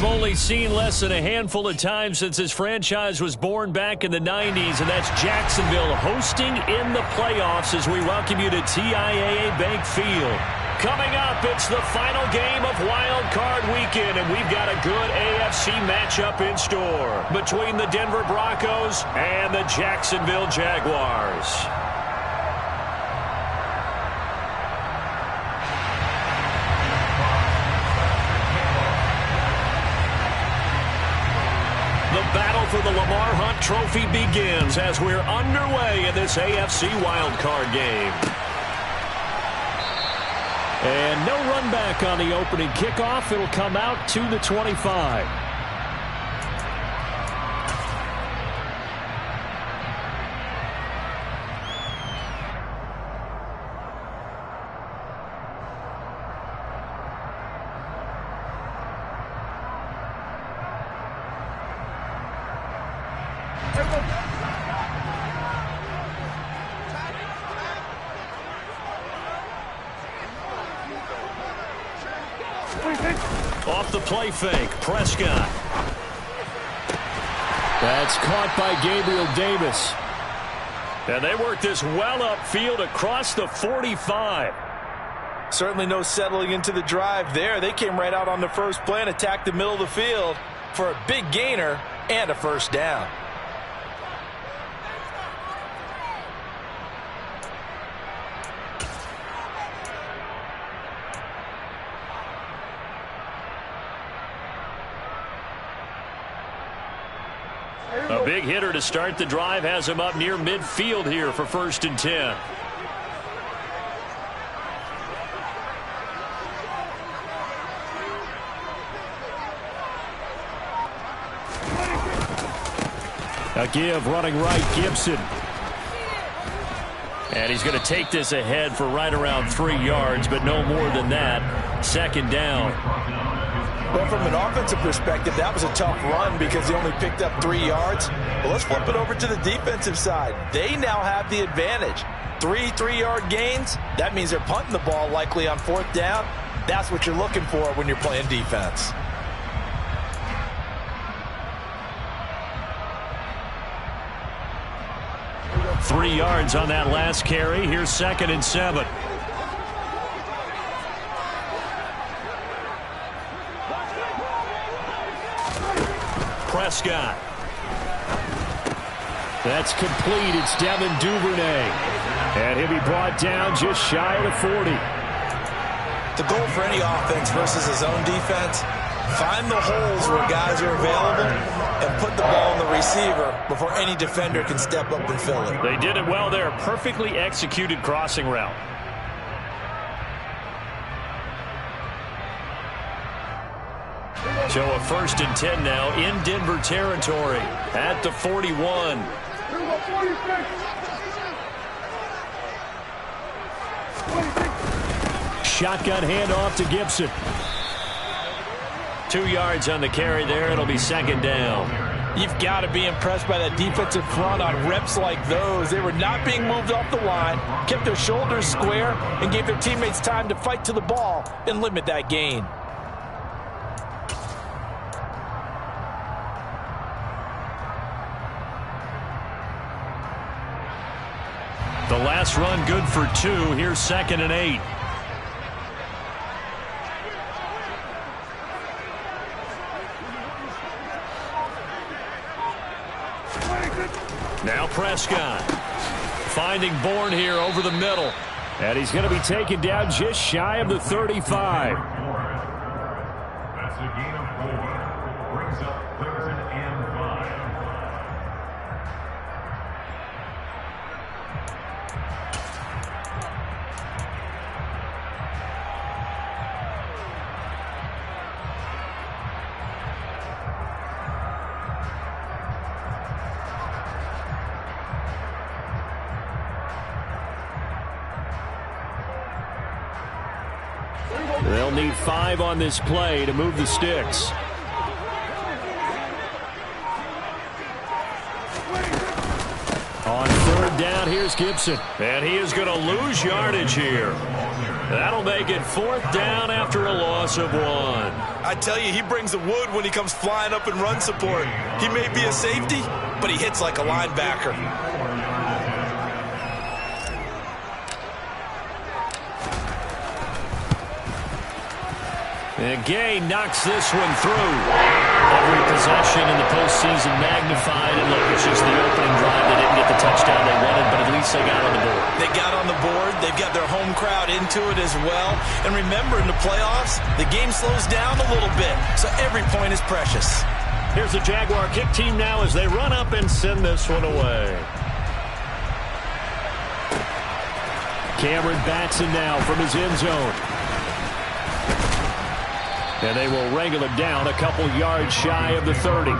we've only seen less than a handful of times since this franchise was born back in the 90s, and that's Jacksonville hosting in the playoffs as we welcome you to TIAA Bank Field. Coming up, it's the final game of Wild Card Weekend, and we've got a good AFC matchup in store between the Denver Broncos and the Jacksonville Jaguars. The battle for the Lamar Hunt Trophy begins as we're underway in this AFC wildcard game. And no run back on the opening kickoff. It'll come out to the 25. Off the play fake, Prescott. That's caught by Gabriel Davis. And they work this well upfield across the 45. Certainly no settling into the drive there. They came right out on the first play and attacked the middle of the field for a big gainer and a first down. A big hitter to start the drive has him up near midfield here for 1st and 10. A give running right, Gibson. And he's going to take this ahead for right around 3 yards, but no more than that. 2nd down. Well, from an offensive perspective, that was a tough run because he only picked up 3 yards. But let's flip it over to the defensive side. They now have the advantage. 3 3-yard gains. That means they're punting the ball likely on 4th down. That's what you're looking for when you're playing defense. Three yards on that last carry. Here's 2nd and 7. Prescott. That's complete. It's Devin Duvernay. And he'll be brought down just shy of the 40. The goal for any offense versus his own defense, find the holes where guys are available and put the ball on the receiver before any defender can step up and fill it. They did it well there. Perfectly executed crossing route. So a 1st and 10 now in Denver territory at the 41. Shotgun handoff to Gibson. 2 yards on the carry there. It'll be 2nd down. You've got to be impressed by that defensive front on reps like those. They were not being moved off the line, kept their shoulders square, and gave their teammates time to fight to the ball and limit that gain. The last run good for 2. Here's 2nd and 8. Now Prescott finding Bourne here over the middle. And he's going to be taken down just shy of the 35. That's a gain of 4. Brings up 3rd and 5. They'll need 5 on this play to move the sticks. On 3rd down, here's Gibson. And he is going to lose yardage here. That'll make it 4th down after a loss of 1. I tell you, he brings the wood when he comes flying up in run support. He may be a safety, but he hits like a linebacker. And Gay knocks this one through. Every possession in the postseason magnified. And look, it's just the opening drive. They didn't get the touchdown they wanted, but at least they got on the board. They got on the board. They've got their home crowd into it as well. And remember, in the playoffs, the game slows down a little bit, so every point is precious. Here's the Jaguar kick team now as they run up and send this one away. Cameron Batson now from his end zone. And they will wrangle him down a couple yards shy of the 30.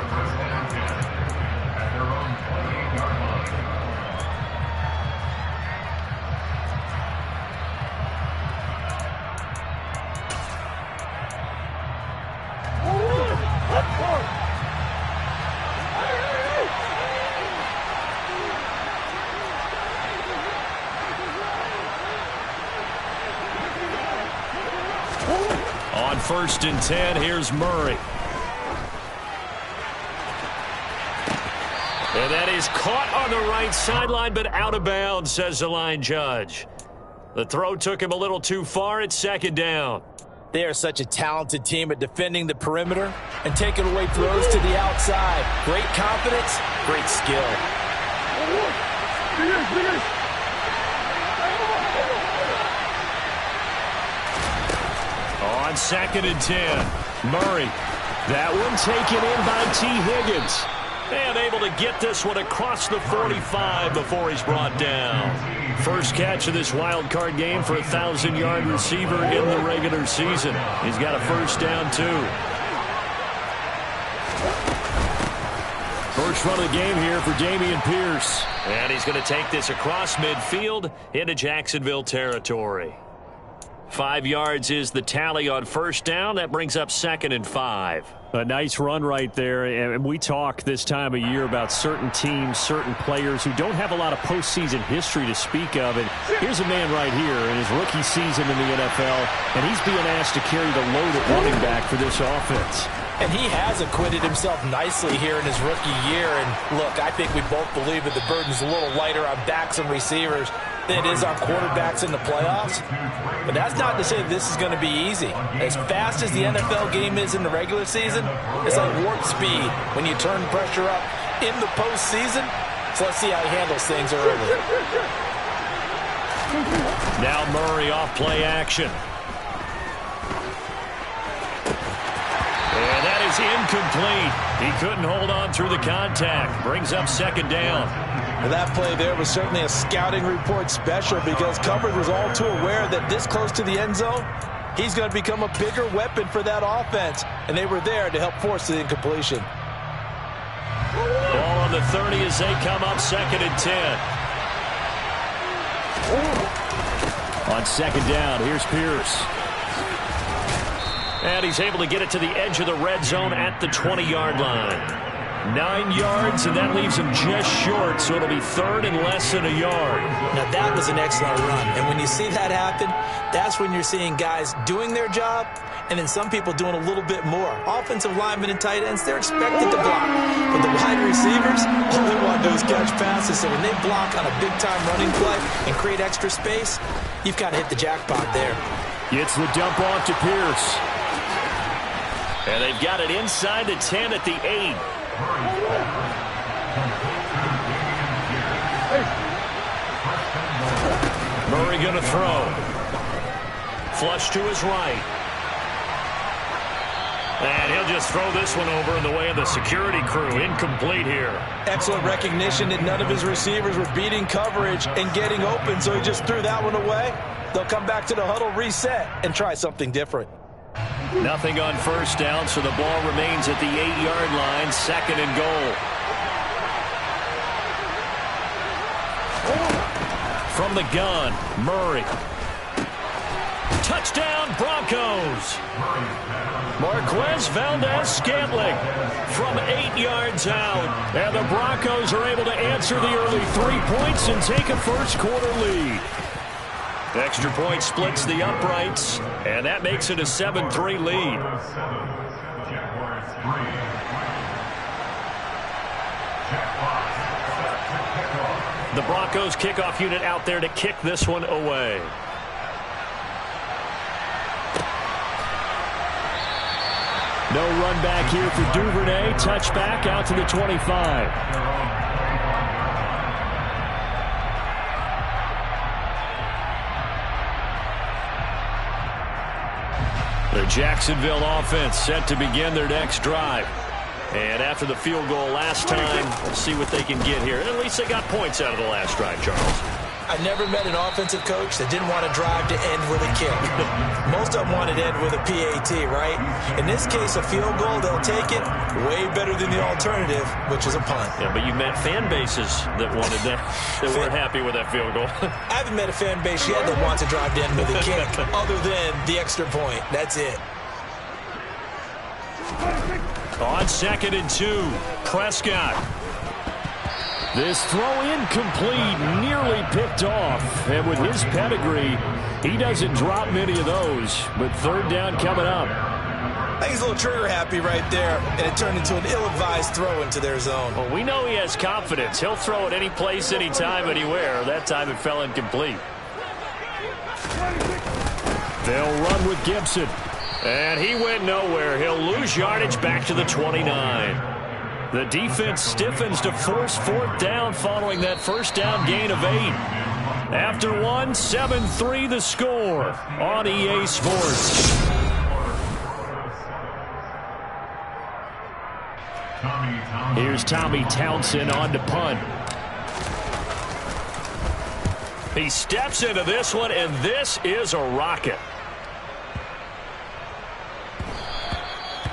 On 1st and 10, here's Murray. And that is caught on the right sideline, but out of bounds, says the line judge. The throw took him a little too far. It's 2nd down. They are such a talented team at defending the perimeter and taking away throws to the outside. Great confidence, great skill. On 2nd and 10, Murray. That one taken in by T. Higgins. And able to get this one across the 45 before he's brought down. First catch of this wild card game for a 1,000-yard receiver in the regular season. He's got a 1st down, too. First run of the game here for Dameon Pierce. And he's going to take this across midfield into Jacksonville territory. 5 yards is the tally on 1st down. That brings up 2nd and 5. A nice run right there. And we talk this time of year about certain teams, certain players who don't have a lot of postseason history to speak of. And here's a man right here in his rookie season in the NFL, and he's being asked to carry the load at running back for this offense. And he has acquitted himself nicely here in his rookie year. And look, I think we both believe that the burden's a little lighter on backs and receivers than it is on quarterbacks in the playoffs. But that's not to say this is going to be easy. As fast as the NFL game is in the regular season, it's like warp speed when you turn pressure up in the postseason. So let's see how he handles things early. Now Murray off play action. And that is incomplete. He couldn't hold on through the contact. Brings up 2nd down. Well, that play there was certainly a scouting report special because coverage was all too aware that this close to the end zone, he's going to become a bigger weapon for that offense. And they were there to help force the incompletion. Ball on the 30 as they come up 2nd and 10. On 2nd down, here's Pierce. And he's able to get it to the edge of the red zone at the 20-yard line. 9 yards, and that leaves him just short, so it'll be 3rd and less than a yard. Now, that was an excellent run. And when you see that happen, that's when you're seeing guys doing their job and then some people doing a little bit more. Offensive linemen and tight ends, they're expected to block. But the wide receivers, all they want to do is catch passes. So when they block on a big-time running play and create extra space, you've got to hit the jackpot there. It's the dump off to Pierce. And they've got it inside the 10 at the 8. Murray going to throw. Flush to his right. And he'll just throw this one over in the way of the security crew. Incomplete here. Excellent recognition that none of his receivers were beating coverage and getting open, so he just threw that one away. They'll come back to the huddle, reset, and try something different. Nothing on 1st down, so the ball remains at the 8-yard line, 2nd and goal. From the gun, Murray. Touchdown, Broncos. Marquez Valdez-Scantling from 8 yards out. And the Broncos are able to answer the early 3 points and take a first quarter lead. Extra point splits the uprights, and that makes it a 7-3 lead. The Broncos kickoff unit out there to kick this one away. No run back here for Duvernay. Touchback out to the 25. The Jacksonville offense set to begin their next drive. And after the field goal last time, we'll see what they can get here. At least they got points out of the last drive, Charles. I never met an offensive coach that didn't want to drive to end with a kick. Most of them wanted to end with a PAT, right? In this case, a field goal, they'll take it. Way better than the alternative, which is a punt. Yeah, but you met fan bases that wanted that, that weren't happy with that field goal. I haven't met a fan base yet that wants to drive to end with a kick, other than the extra point. That's it. On 2nd and 2, Prescott. This throw incomplete, nearly picked off. And with his pedigree, he doesn't drop many of those. But third down coming up. I think he's a little trigger happy right there, and it turned into an ill-advised throw into their zone. Well, we know he has confidence. He'll throw it any place, anytime, anywhere. That time it fell incomplete. They'll run with Gibson. And he went nowhere. He'll lose yardage back to the 29. The defense stiffens to force fourth down following that first down gain of 8. After one, 7-3 the score on EA Sports. Here's Tommy Townsend on to punt. He steps into this one, and this is a rocket.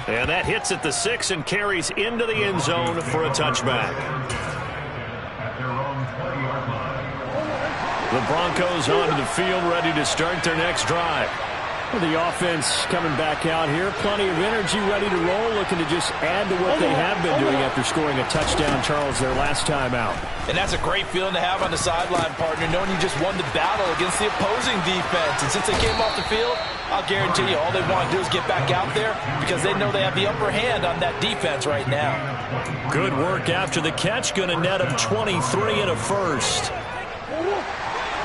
And that hits at the 6 and carries into the end zone for a touchback. The Broncos onto the field, ready to start their next drive. The offense coming back out here. Plenty of energy, ready to roll, looking to just add to what they have been doing after scoring a touchdown, Charles, their last time out. And that's a great feeling to have on the sideline, partner, knowing you just won the battle against the opposing defense. And since they came off the field, I'll guarantee you all they want to do is get back out there because they know they have the upper hand on that defense right now. Good work after the catch. Going to net them 23 and a first.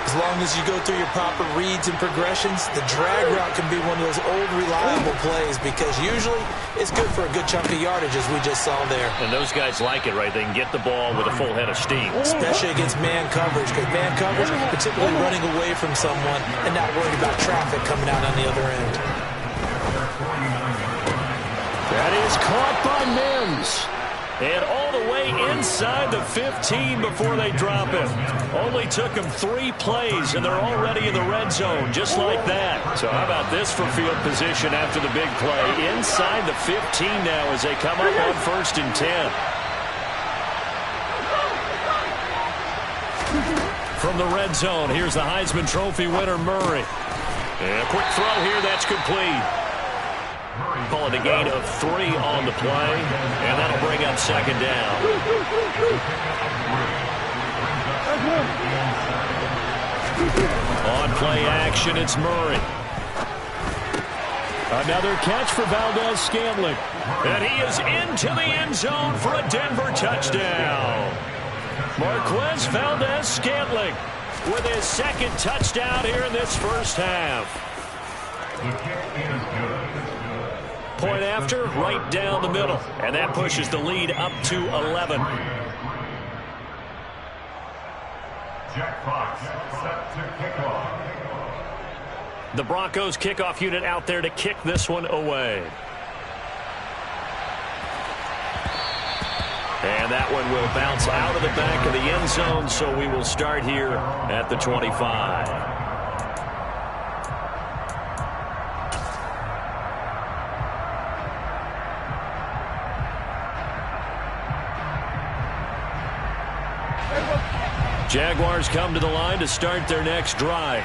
As long as you go through your proper reads and progressions, the drag route can be one of those old reliable plays because usually it's good for a good chunk of yardage as we just saw there. And those guys like it, right? They can get the ball with a full head of steam. Especially against man coverage because man coverage, particularly running away from someone and not worrying about traffic coming out on the other end. That is caught by Mims. And all the way inside the 15 before they drop it. Only took them 3 plays, and they're already in the red zone, just like that. So how about this for field position after the big play? Inside the 15 now as they come up on 1st and 10. From the red zone, here's the Heisman Trophy winner, Murray. And a quick throw here, that's complete. Call it a gain of 3 on the play, and that'll bring up 2nd down. On play action, it's Murray. Another catch for Valdez-Scantling. And he is into the end zone for a Denver touchdown. Marquez Valdez-Scantling with his 2nd touchdown here in this first half. Point after, right down the middle. And that pushes the lead up to 11. Jack Fox set to kick off. The Broncos kickoff unit out there to kick this one away. And that one will bounce out of the back of the end zone, so we will start here at the 25. Jaguars come to the line to start their next drive.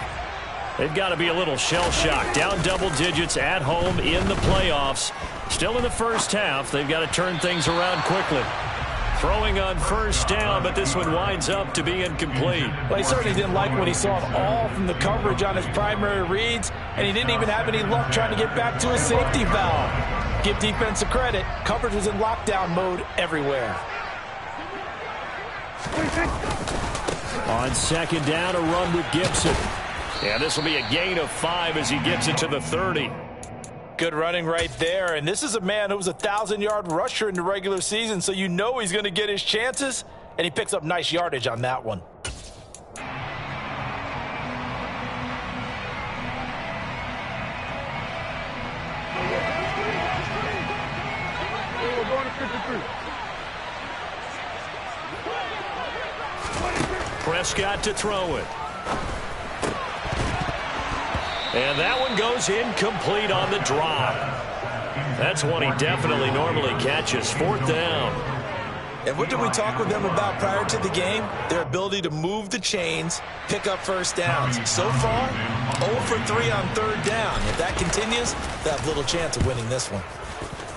They've got to be a little shell-shocked. Down double digits at home in the playoffs. Still in the first half. They've got to turn things around quickly. Throwing on first down, but this one winds up to be incomplete. Well, he certainly didn't like what he saw at all from the coverage on his primary reads, and he didn't even have any luck trying to get back to his safety valve. Give defense a credit. Coverage was in lockdown mode everywhere. On second down, a run with Gibson. Yeah, this will be a gain of 5 as he gets it to the 30. Good running right there, and this is a man who was a 1,000-yard rusher in the regular season, so you know he's going to get his chances, and he picks up nice yardage on that one. Prescott to throw it. And that one goes incomplete on the drop. That's one he definitely normally catches. 4th down. And what did we talk with them about prior to the game? Their ability to move the chains, pick up first downs. So far, 0 for 3 on 3rd down. If that continues, they have little chance of winning this one.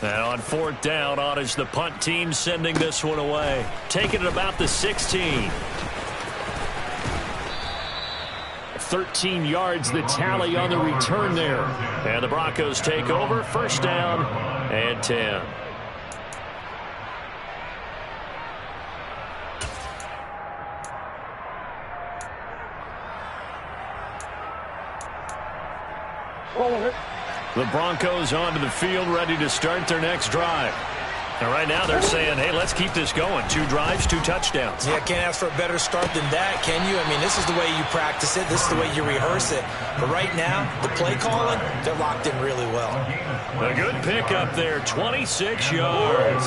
And on 4th down, on is the punt team sending this one away. Taking it about the 16. 13 yards the tally on the return there. And the Broncos take over. 1st down and 10. The Broncos onto the field, ready to start their next drive. And right now they're saying, hey, let's keep this going. 2 drives, 2 touchdowns. Yeah, can't ask for a better start than that, can you? I mean, this is the way you practice it. This is the way you rehearse it. But right now, the play calling, they're locked in really well. A good pickup there, 26 yards.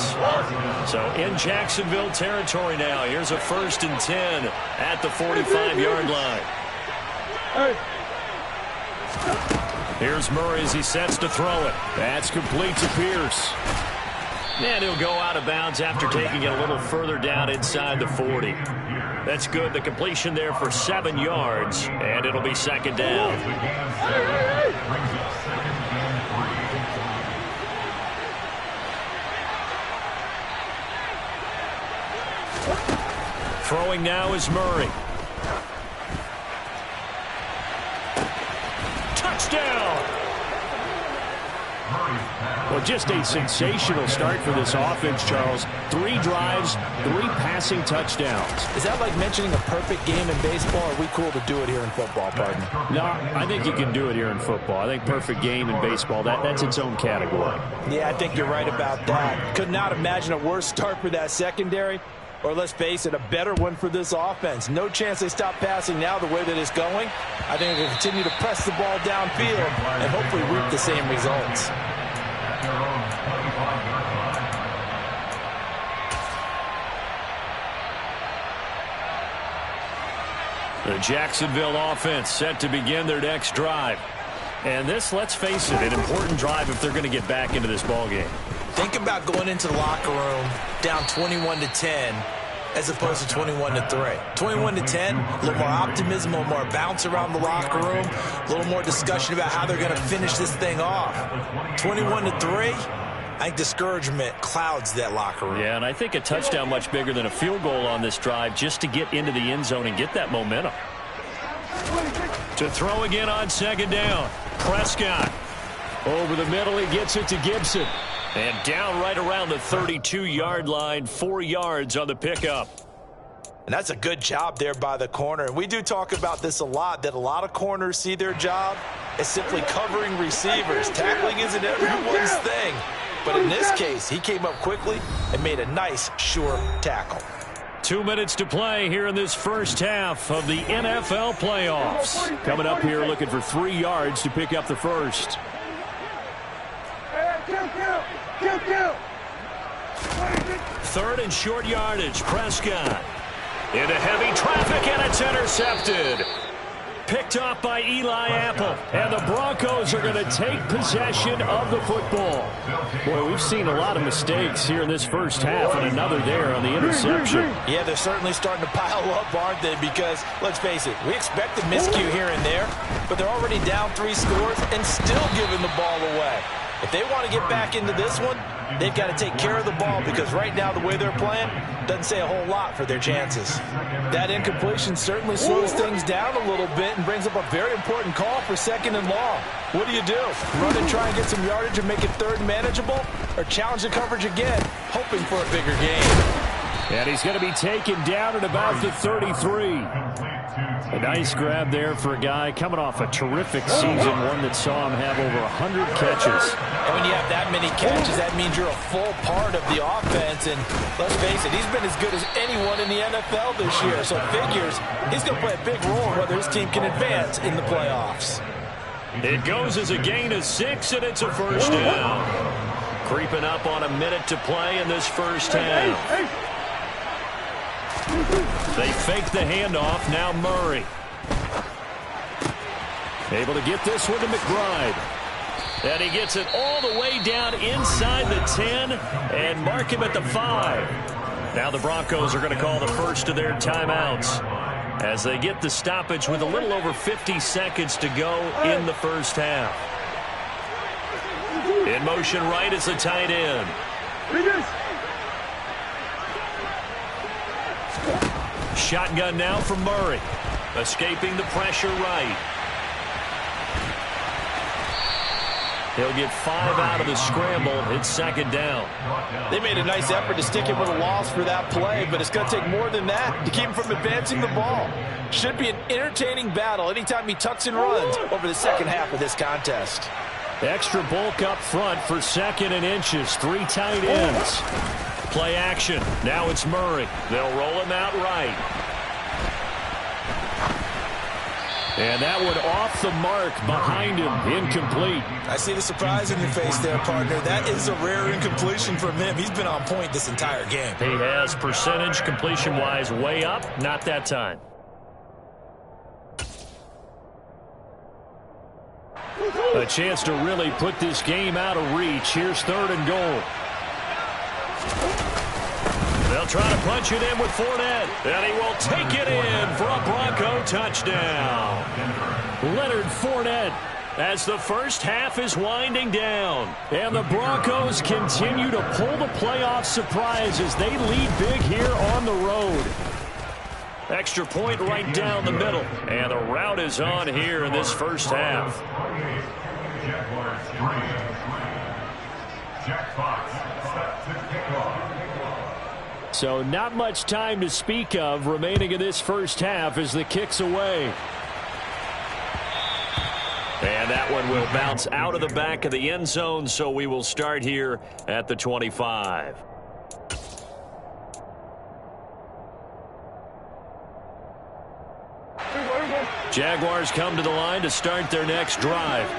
So in Jacksonville territory now. Here's a 1st and 10 at the 45-yard line. Here's Murray as he sets to throw it. That's complete to Pierce. And he'll go out of bounds after taking it a little further down inside the 40. That's good. The completion there for 7 yards, and it'll be 2nd down. Throwing now is Murray. Touchdown! Well, just a sensational start for this offense, Charles. 3 drives, 3 passing touchdowns. Is that like mentioning a perfect game in baseball, or are we cool to do it here in football, partner? No, I think you can do it here in football. I think perfect game in baseball, that's its own category. Yeah, I think you're right about that. Could not imagine a worse start for that secondary, or let's face it, a better one for this offense. No chance they stop passing now the way that it's going. I think they'll continue to press the ball downfield and hopefully reap the same results. The Jacksonville offense set to begin their next drive. And this, let's face it, an important drive if they're going to get back into this ballgame. Think about going into the locker room down 21-10 as opposed to 21-3. 21-10, a little more optimism, a little more bounce around the locker room, a little more discussion about how they're going to finish this thing off. 21-3, I think discouragement clouds that locker room. Yeah, and I think a touchdown much bigger than a field goal on this drive just to get into the end zone and get that momentum. To throw again on 2nd down. Prescott. Over the middle, he gets it to Gibson. And down right around the 32-yard line, 4 yards on the pickup. And that's a good job there by the corner. And we do talk about this a lot, that a lot of corners see their job as simply covering receivers. Tackling isn't everyone's thing. But in this case, he came up quickly and made a nice, sure tackle. 2 minutes to play here in this first half of the NFL playoffs. Coming up here looking for 3 yards to pick up the first. Third and short yardage. Prescott into heavy traffic, and it's intercepted. Picked off by Eli Apple, and the Broncos are going to take possession of the football. Boy, we've seen a lot of mistakes here in this first half, and another there on the interception. Yeah, they're certainly starting to pile up, aren't they? Because, let's face it, we expected miscue here and there, but they're already down 3 scores and still giving the ball away. If they want to get back into this one, they've got to take care of the ball, because right now the way they're playing doesn't say a whole lot for their chances. That incompletion certainly slows things down a little bit and brings up a very important call for 2nd and long. What do? Run and try and get some yardage and make it 3rd and manageable, or challenge the coverage again, hoping for a bigger gain? And he's going to be taken down at about the 33. A nice grab there for a guy coming off a terrific season, one that saw him have over 100 catches. And when you have that many catches, that means you're a full part of the offense. And let's face it, he's been as good as anyone in the NFL this year. So it figures he's going to play a big role in whether his team can advance in the playoffs. It goes as a gain of 6, and it's a first down. Creeping up on a minute to play in this first half. They fake the handoff. Now Murray. Able to get this one to McBride. And he gets it all the way down inside the 10 and mark him at the 5. Now the Broncos are going to call the first of their timeouts as they get the stoppage with a little over 50 seconds to go in the first half. In motion right is the tight end. Shotgun now from Murray. Escaping the pressure right. He'll get 5 out of the scramble. It's 2nd down. They made a nice effort to stick him with a loss for that play, but it's going to take more than that to keep him from advancing the ball. Should be an entertaining battle anytime he tucks and runs over the second half of this contest. Extra bulk up front for 2nd and inches. 3 tight ends. Play action. Now it's Murray. They'll roll him out right. And that one off the mark behind him. Incomplete. I see the surprise in your face there, partner. That is a rare incompletion from him. He's been on point this entire game. He has percentage completion-wise way up. Not that time. A chance to really put this game out of reach. Here's 3rd and goal. They'll try to punch it in with Fournette. And he will take it in for a Bronco touchdown. Leonard Fournette as the first half is winding down. And the Broncos continue to pull the playoff surprise as they lead big here on the road. Extra point right down the middle. And the route is on here in this first half. Jack Fox set to kick off. So not much time to speak of remaining in this first half as the kick's away. And that one will bounce out of the back of the end zone, so we will start here at the 25. Jaguars come to the line to start their next drive.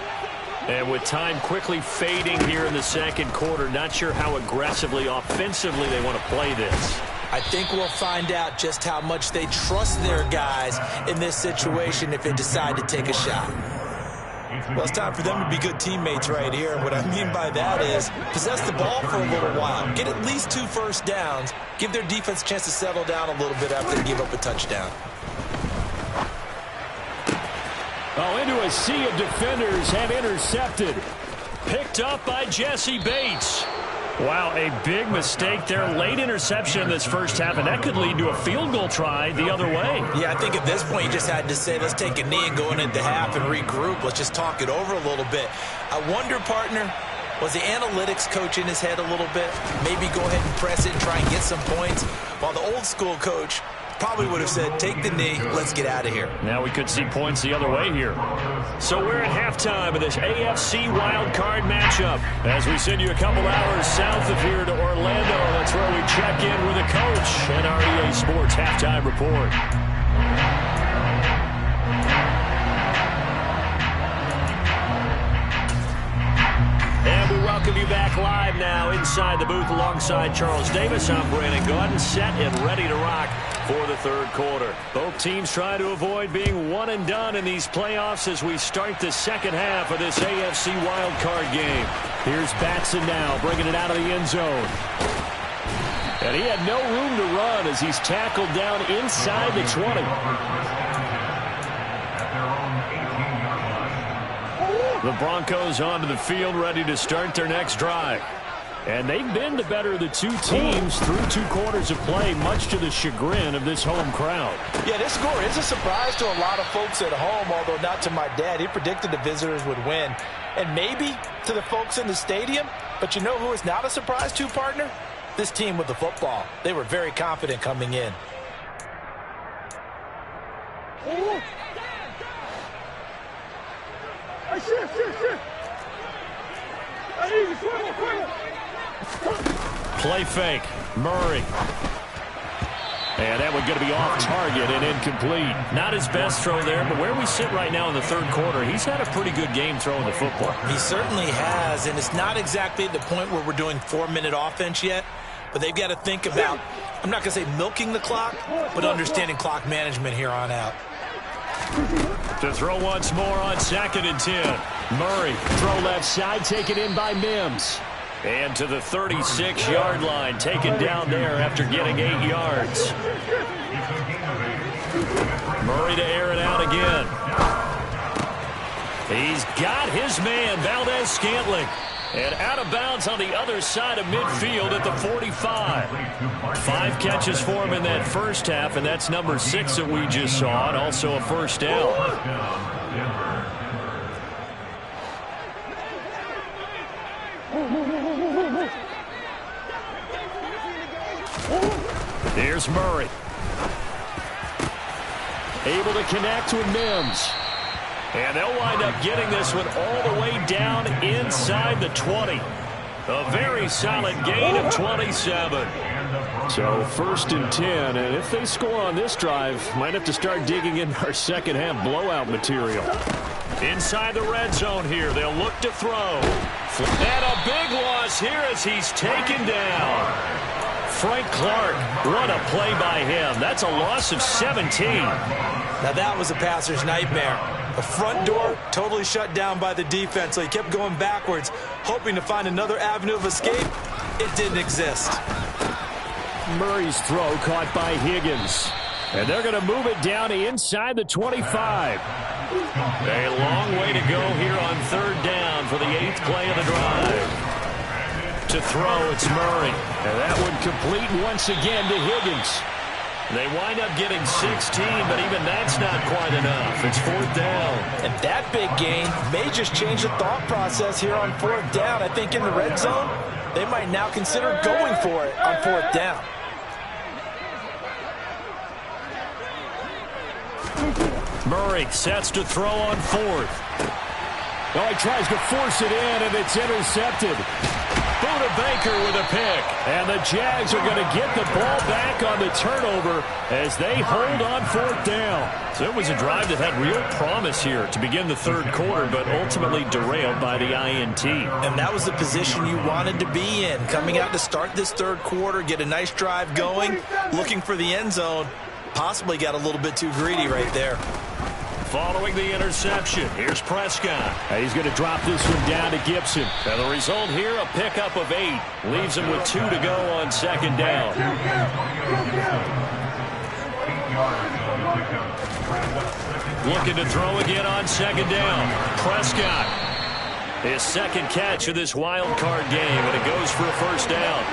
And with time quickly fading here in the second quarter, not sure how aggressively, offensively they want to play this. I think we'll find out just how much they trust their guys in this situation if they decide to take a shot. Well, it's time for them to be good teammates right here. And what I mean by that is possess the ball for a little while. Get at least 2 first downs. Give their defense a chance to settle down a little bit after they give up a touchdown. Oh, into a sea of defenders and intercepted. Picked up by Jesse Bates. Wow, a big mistake there. Late interception in this first half, and that could lead to a field goal try the other way. Yeah, I think at this point you just had to say, let's take a knee and go into the half and regroup. Let's just talk it over a little bit. I wonder, partner, was the analytics coach in his head a little bit? Maybe go ahead and press it and try and get some points, while the old school coach probably would have said, take the knee, let's get out of here. Now we could see points the other way here. So we're at halftime of this AFC wildcard matchup. As we send you a couple hours south of here to Orlando, that's where we check in with the coach and our EA Sports halftime report. And we welcome you back live now inside the booth alongside Charles Davis. I'm Brandon Gaudin, set and ready to rock for the third quarter. Both teams trying to avoid being one and done in these playoffs as we start the second half of this AFC wildcard game. Here's Batson now, bringing it out of the end zone. And he had no room to run as he's tackled down inside the 20. The Broncos onto the field, ready to start their next drive. And they've been the better of the two teams through 2 quarters of play, much to the chagrin of this home crowd. Yeah, this score is a surprise to a lot of folks at home, although not to my dad. He predicted the visitors would win. And maybe to the folks in the stadium. But you know who is not a surprise to, partner? This team with the football. They were very confident coming in. Play fake. Murray. And that one going to be off target and incomplete. Not his best throw there, but where we sit right now in the 3rd quarter, he's had a pretty good game throwing the football. He certainly has, and it's not exactly at the point where we're doing 4-minute offense yet, but they've got to think about, I'm not going to say milking the clock, but understanding clock management here on out. To throw once more on 2nd and 10. Murray, throw left side, taken in by Mims. And to the 36-yard line, taken down there after getting 8 yards. Murray to air it out again. He's got his man, Valdez-Scantling. And out of bounds on the other side of midfield at the 45. 5 catches for him in that first half, and that's number 6 that we just saw, and also a first down. Here's Murray. Able to connect with Mims. And they'll wind up getting this one all the way down inside the 20. A very solid gain of 27. So 1st and 10, and if they score on this drive, might have to start digging in our second half blowout material. Inside the red zone here, they'll look to throw. And a big loss here as he's taken down. Frank Clark, what a play by him. That's a loss of 17. Now that was a passer's nightmare. The front door totally shut down by the defense, so he kept going backwards, hoping to find another avenue of escape. It didn't exist. Murray's throw caught by Higgins. And they're going to move it down inside the 25. A long way to go here on 3rd down for the 8th play of the drive. To throw, it's Murray. And that one complete once again to Higgins. They wind up getting 16, but even that's not quite enough. It's 4th down. And that big gain may just change the thought process here on 4th down. I think in the red zone, they might now consider going for it on 4th down. Murray sets to throw on 4th. Oh, he tries to force it in, and it's intercepted. Buda Baker with a pick. And the Jags are going to get the ball back on the turnover as they hold on 4th down. So it was a drive that had real promise here to begin the 3rd quarter, but ultimately derailed by the INT. And that was the position you wanted to be in. Coming out to start this 3rd quarter, get a nice drive going, looking for the end zone. Possibly got a little bit too greedy right there. Following the interception, here's Prescott. He's going to drop this one down to Gibson. And the result here, a pickup of 8. Leaves him with 2 to go on 2nd down. Looking to throw again on 2nd down. Prescott. His 2nd catch of this wild card game, and it goes for a first down.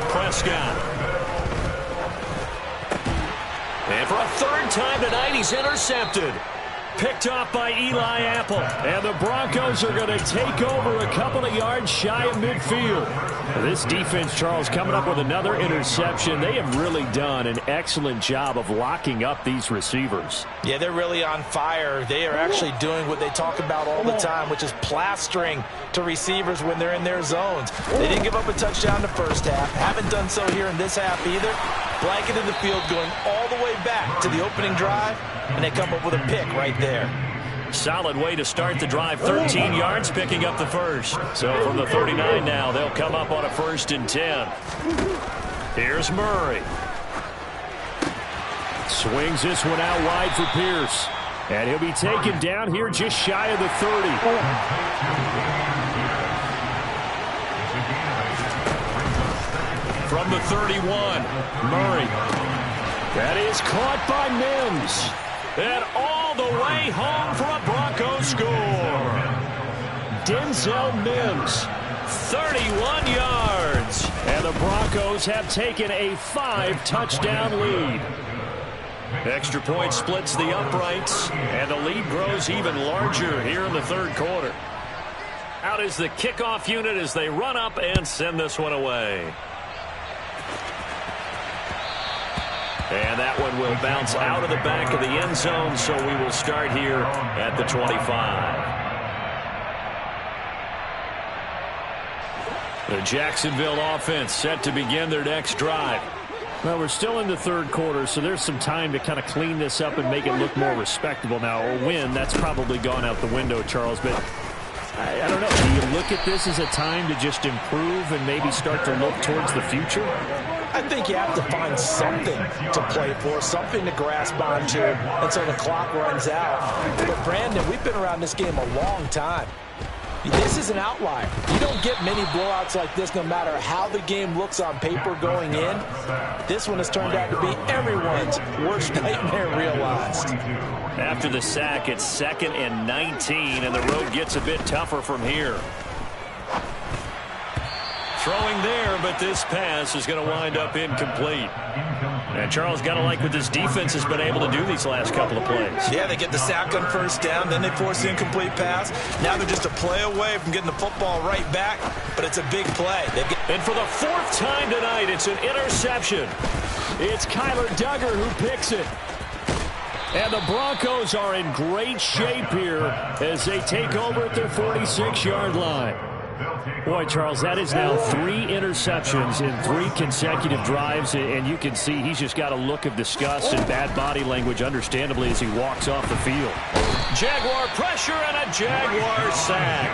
Prescott. And for a 3rd time tonight, he's intercepted. Picked off by Eli Apple. And the Broncos are going to take over a couple of yards shy of midfield. This defense, Charles, coming up with another interception. They have really done an excellent job of locking up these receivers. Yeah, they're really on fire. They are actually doing what they talk about all the time, which is plastering to receivers when they're in their zones. They didn't give up a touchdown the first half. Haven't done so here in this half either. Blanketed the field going all the way back to the opening drive, and they come up with a pick right there. Solid way to start the drive. 13 yards, picking up the first. So from the 39 now, they'll come up on a 1st and 10. Here's Murray. Swings this one out wide for Pierce. And he'll be taken down here just shy of the 30. From the 31, Murray. That is caught by Mims. And all the way home for a Broncos score. Denzel Mims, 31 yards. And the Broncos have taken a 5-touchdown lead. Extra point splits the uprights, and the lead grows even larger here in the third quarter. Out is the kickoff unit as they run up and send this one away. And that one will bounce out of the back of the end zone, so we will start here at the 25. The Jacksonville offense set to begin their next drive. Well, we're still in the third quarter, so there's some time to kind of clean this up and make it look more respectable now. A win, that's probably gone out the window, Charles, but I don't know. Do you look at this as a time to just improve and maybe start to look towards the future? I think you have to find something to play for, something to grasp onto until the clock runs out. But, Brandon, we've been around this game a long time. This is an outlier. You don't get many blowouts like this no matter how the game looks on paper going in. This one has turned out to be everyone's worst nightmare realized. After the sack, it's 2nd and 19, and the road gets a bit tougher from here. Throwing there, but this pass is going to wind up incomplete. And Charles, got to like what this defense has been able to do these last couple of plays. Yeah, they get the sack on first down, then they force the incomplete pass. Now they're just a play away from getting the football right back, but it's a big play. And for the 4th time tonight, it's an interception. It's Kyler Duggar who picks it. And the Broncos are in great shape here as they take over at their 46-yard line. Boy, Charles, that is now 3 interceptions in 3 consecutive drives, and you can see he's just got a look of disgust and bad body language, understandably, as he walks off the field. Jaguar pressure and a Jaguar sack.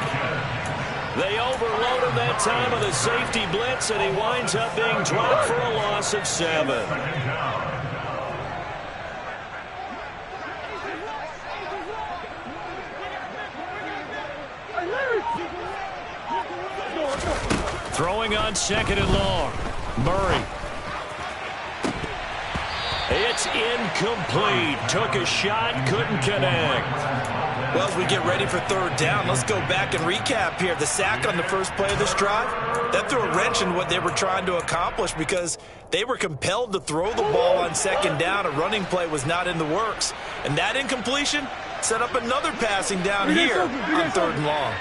They overload him that time with a safety blitz, and he winds up being dropped for a loss of 7. Throwing on 2nd and long. Murray. It's incomplete. Took a shot, couldn't connect. Well, as we get ready for 3rd down, let's go back and recap here. The sack on the first play of this drive, that threw a wrench in what they were trying to accomplish because they were compelled to throw the ball on 2nd down. A running play was not in the works. And that incompletion set up another passing down here on 3rd and long.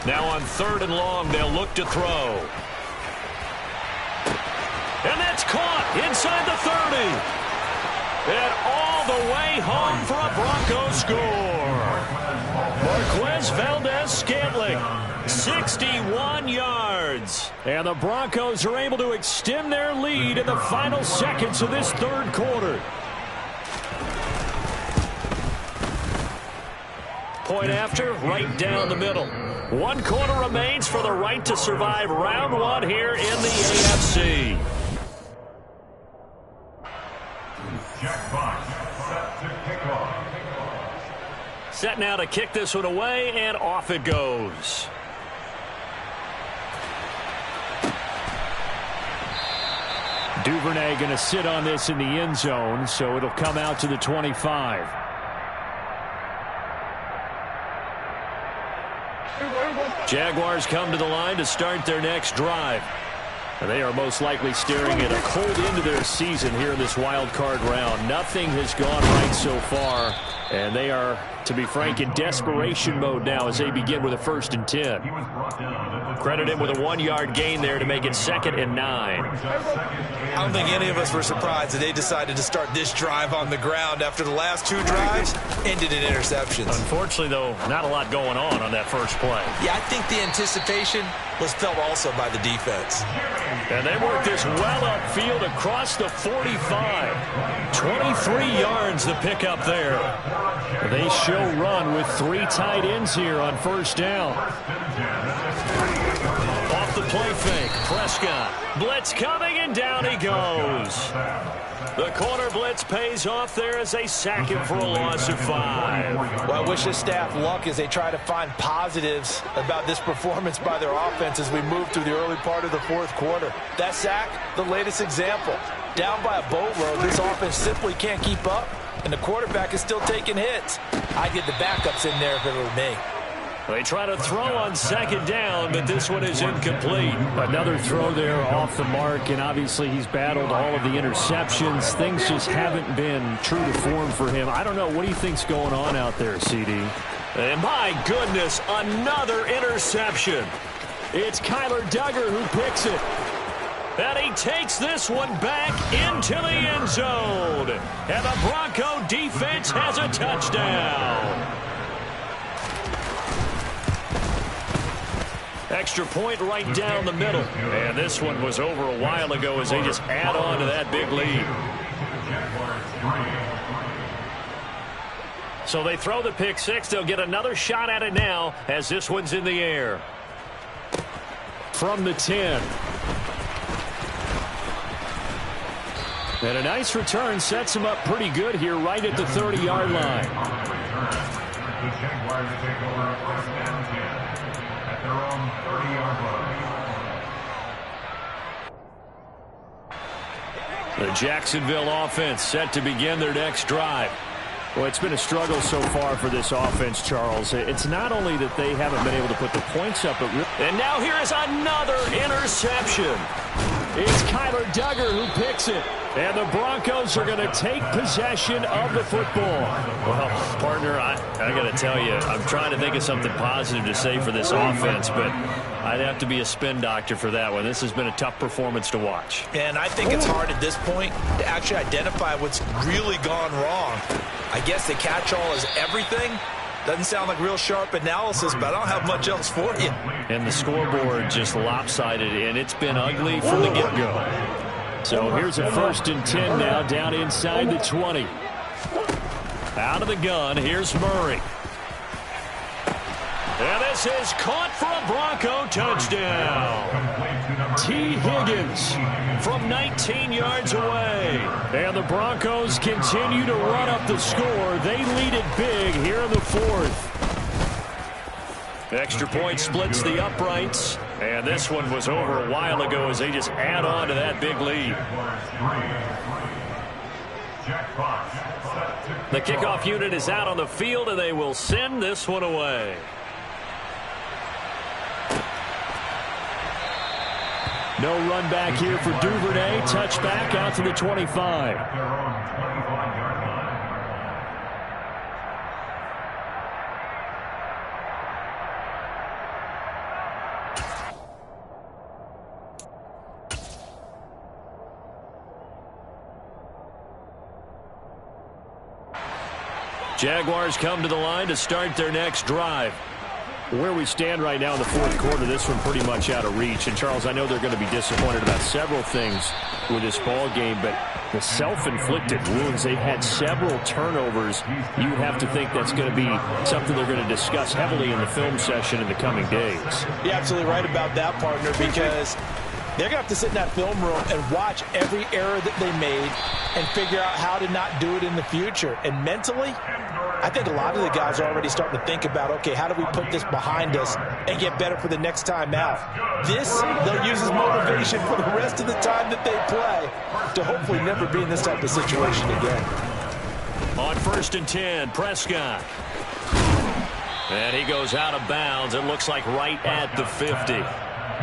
Now on 3rd and long, they'll look to throw. And that's caught inside the 30. And all the way home for a Broncos score. Marquez Valdez-Scantling, 61 yards. And the Broncos are able to extend their lead in the final seconds of this third quarter. Point after, right down the middle. 1 quarter remains for the right to survive round 1 here in the AFC. Jack Box set to kick off. Set now to kick this one away, and off it goes. Duvernay going to sit on this in the end zone, so it'll come out to the 25. Jaguars come to the line to start their next drive. They are most likely staring at a cold end to their season here in this wild card round. Nothing has gone right so far, and they are, to be frank, in desperation mode now as they begin with a 1st and 10. Credit him with a 1-yard gain there to make it 2nd and 9. I don't think any of us were surprised that they decided to start this drive on the ground after the last 2 drives ended in interceptions. Unfortunately, though, not a lot going on that first play. Yeah, I think the anticipation was felt also by the defense. And they work this well upfield across the 45. 23 yards to pick up there. They show run with 3 tight ends here on 1st down. Off the play fake, Prescott. Blitz coming, and down he goes. The corner blitz pays off there as they sack him for a loss of 5. Well, I wish this staff luck as they try to find positives about this performance by their offense as we move through the early part of the fourth quarter. That sack, the latest example. Down by a boatload, this offense simply can't keep up, and the quarterback is still taking hits. I'd get the backups in there if it were me. They try to throw on second down, but this one is incomplete. Another throw there off the mark, and obviously he's battled all of the interceptions. Things just haven't been true to form for him. I don't know. What do you think's going on out there, CD? And my goodness, another interception. It's Kyler Duggar who picks it. And he takes this one back into the end zone. And the Bronco defense has a touchdown. Extra point right down the middle. And this one was over a while ago as they just add on to that big lead. So they throw the pick six. They'll get another shot at it now as this one's in the air. From the 10. And a nice return sets him up pretty good here right at the 30-yard line. The Jaguars take over first and 10 at their own 30-yard line. The Jacksonville offense set to begin their next drive. Well, it's been a struggle so far for this offense, Charles. It's not only that they haven't been able to put the points up, but and now here is another interception. It's Kyler Duggar who picks it. And the Broncos are going to take possession of the football. Well, partner, I got to tell you, I'm trying to think of something positive to say for this offense, but I'd have to be a spin doctor for that one. This has been a tough performance to watch. And I think it's hard at this point to actually identify what's really gone wrong. I guess the catch-all is everything. Doesn't sound like real sharp analysis, but I don't have much else for you. And the scoreboard just lopsided, and it's been ugly from the get-go. So here's a 1st and 10 now down inside the 20. Out of the gun, here's Murray. And this is caught for a Bronco touchdown. T. Higgins from 19 yards away. And the Broncos continue to run up the score. They lead it big here in the 4th. Extra point splits the uprights. And this one was over a while ago as they just add on to that big lead. The kickoff unit is out on the field, and they will send this one away. No run back here for Duvernay. Touchback out to the 25. Jaguars come to the line to start their next drive. Where we stand right now in the 4th quarter, this one pretty much out of reach. And, Charles, I know they're going to be disappointed about several things with this ball game, but the self-inflicted wounds, they've had several turnovers. You have to think that's going to be something they're going to discuss heavily in the film session in the coming days. You're absolutely right about that, partner, because they're going to have to sit in that film room and watch every error that they made and figure out how to not do it in the future. And mentally, I think a lot of the guys are already starting to think about, okay, how do we put this behind us and get better for the next time out? This, they'll use as motivation for the rest of the time that they play to hopefully never be in this type of situation again. On 1st and 10, Prescott. And he goes out of bounds. It looks like right at the 50.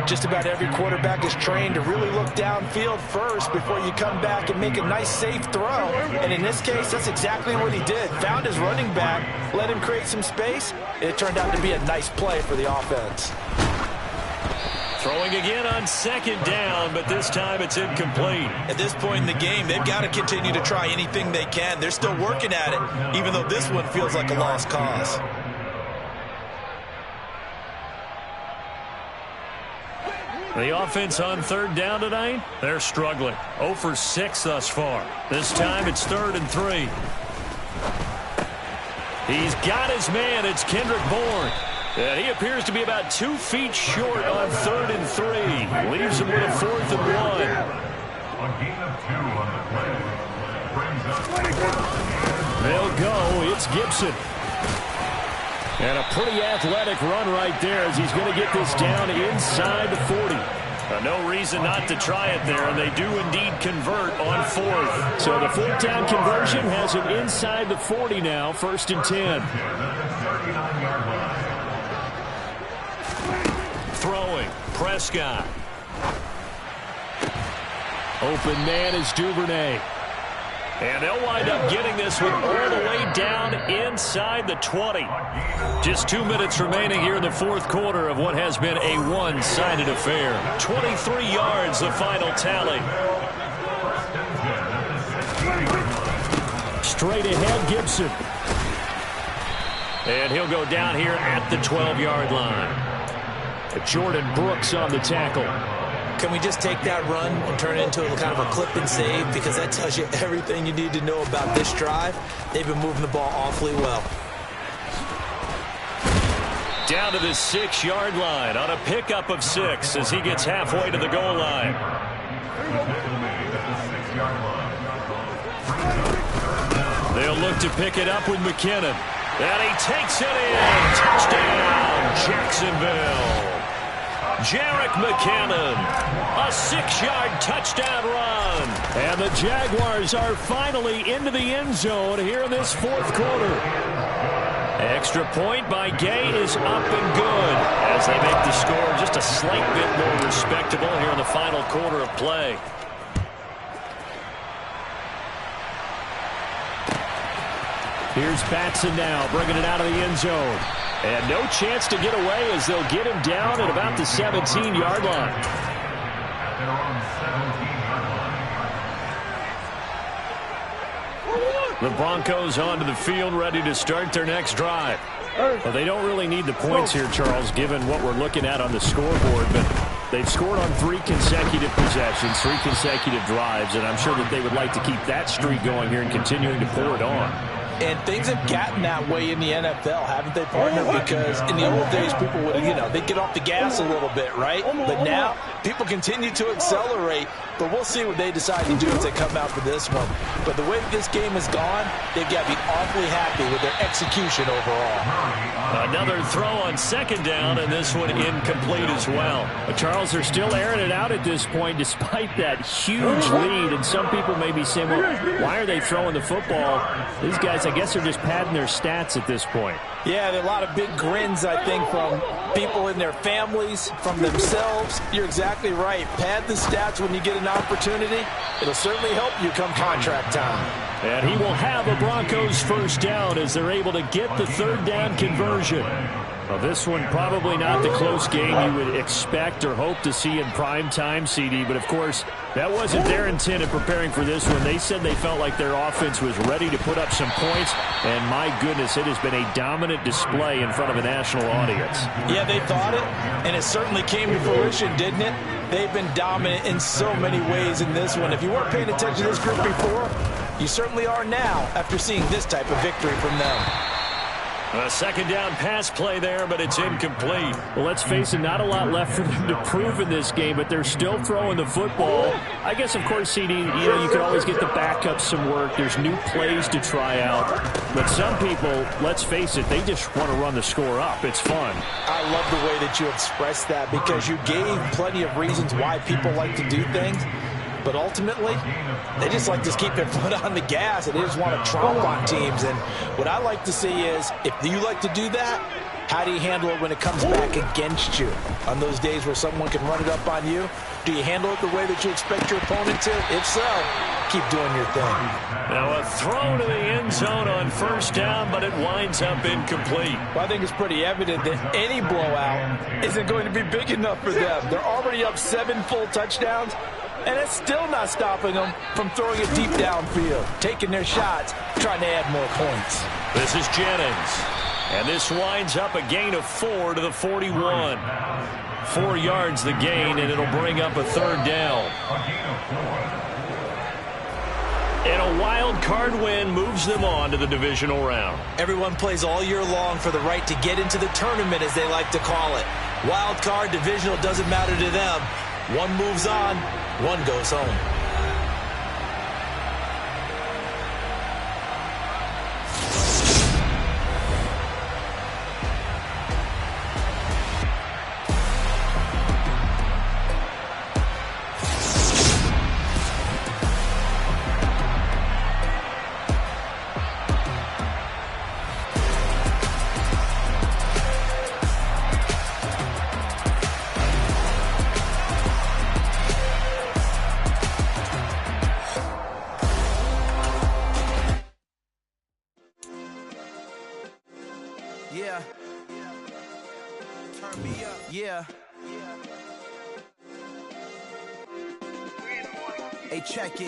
Just about every quarterback is trained to really look downfield first before you come back and make a nice, safe throw. And in this case, that's exactly what he did. Found his running back, let him create some space. It turned out to be a nice play for the offense. Throwing again on 2nd down, but this time it's incomplete. At this point in the game, they've got to continue to try anything they can. They're still working at it, even though this one feels like a lost cause. The offense on 3rd down tonight, they're struggling. 0 for 6 thus far. This time it's 3rd and 3. He's got his man. It's Kendrick Bourne. And he appears to be about 2 feet short on 3rd and 3. Leaves him with a 4th and 1. A gain of 2 on the play. They'll go. It's Gibson. And a pretty athletic run right there as he's going to get this down inside the 40. No reason not to try it there, and they do indeed convert on fourth. So the fourth down conversion has him inside the 40 now, 1st and 10. Throwing, Prescott. Open man is Duvernay. And they'll wind up getting this one all the way down inside the 20. Just 2 minutes remaining here in the fourth quarter of what has been a one-sided affair. 23 yards, the final tally. Straight ahead, Gibson. And he'll go down here at the 12-yard line. Jordan Brooks on the tackle. Can we just take that run and turn it into a kind of a clip and save? Because that tells you everything you need to know about this drive. They've been moving the ball awfully well. Down to the 6-yard line on a pickup of 6 as he gets halfway to the goal line. They'll look to pick it up with McKinnon. And he takes it in. Touchdown, Jacksonville. Jerick McKinnon, a 6-yard touchdown run. And the Jaguars are finally into the end zone here in this fourth quarter. Extra point by Gay is up and good as they make the score just a slight bit more respectable here in the final quarter of play. Here's Batson now, bringing it out of the end zone. And no chance to get away as they'll get him down at about the 17-yard line. The Broncos onto the field, ready to start their next drive. Well, they don't really need the points here, Charles, given what we're looking at on the scoreboard, but they've scored on 3 consecutive possessions, 3 consecutive drives, and I'm sure that they would like to keep that streak going here and continuing to pour it on. And things have gotten that way in the NFL, haven't they, partner? Because in the old days, people would, they'd get off the gas a little bit, right? But now, people continue to accelerate. But we'll see what they decide to do as they come out for this one. But the way this game has gone, they've got to be awfully happy with their execution overall. Another throw on 2nd down, and this one incomplete as well. But Charles, they're still airing it out at this point despite that huge lead. And some people may be saying, well, why are they throwing the football? These guys, I guess they're just padding their stats at this point. Yeah, there are a lot of big grins, I think, from people in their families, from themselves. You're exactly right. Pad the stats when you get an opportunity. It'll certainly help you come contract time. And he will have a Broncos 1st down as they're able to get the 3rd down conversion. Well, this one probably not the close game you would expect or hope to see in prime time, CD. But, of course, that wasn't their intent in preparing for this one. They said they felt like their offense was ready to put up some points. And, my goodness, it has been a dominant display in front of a national audience. Yeah, they thought it, and it certainly came to fruition, didn't it? They've been dominant in so many ways in this one. If you weren't paying attention to this group before, you certainly are now after seeing this type of victory from them. A 2nd down pass play there, but it's incomplete. Well, let's face it, not a lot left for them to prove in this game, but they're still throwing the football. I guess, of course, CD, you could always get the backups some work. There's new plays to try out. But some people, let's face it, they just want to run the score up. It's fun. I love the way that you expressed that because you gave plenty of reasons why people like to do things. But ultimately, they just like to keep their foot on the gas, and they just want to tromp on teams. And what I like to see is, if you like to do that, how do you handle it when it comes back against you? On those days where someone can run it up on you, do you handle it the way that you expect your opponent to? If so, keep doing your thing. Now a throw to the end zone on 1st down, but it winds up incomplete. Well, I think it's pretty evident that any blowout isn't going to be big enough for them. They're already up 7 full touchdowns. And it's still not stopping them from throwing it deep downfield, taking their shots, trying to add more points. This is Jennings. And this winds up a gain of 4 to the 41. 4 yards the gain, and it'll bring up a 3rd down. And a wild card win moves them on to the divisional round. Everyone plays all year long for the right to get into the tournament, as they like to call it. Wild card, divisional, doesn't matter to them. One moves on, one goes home. Yeah. Hey, check it.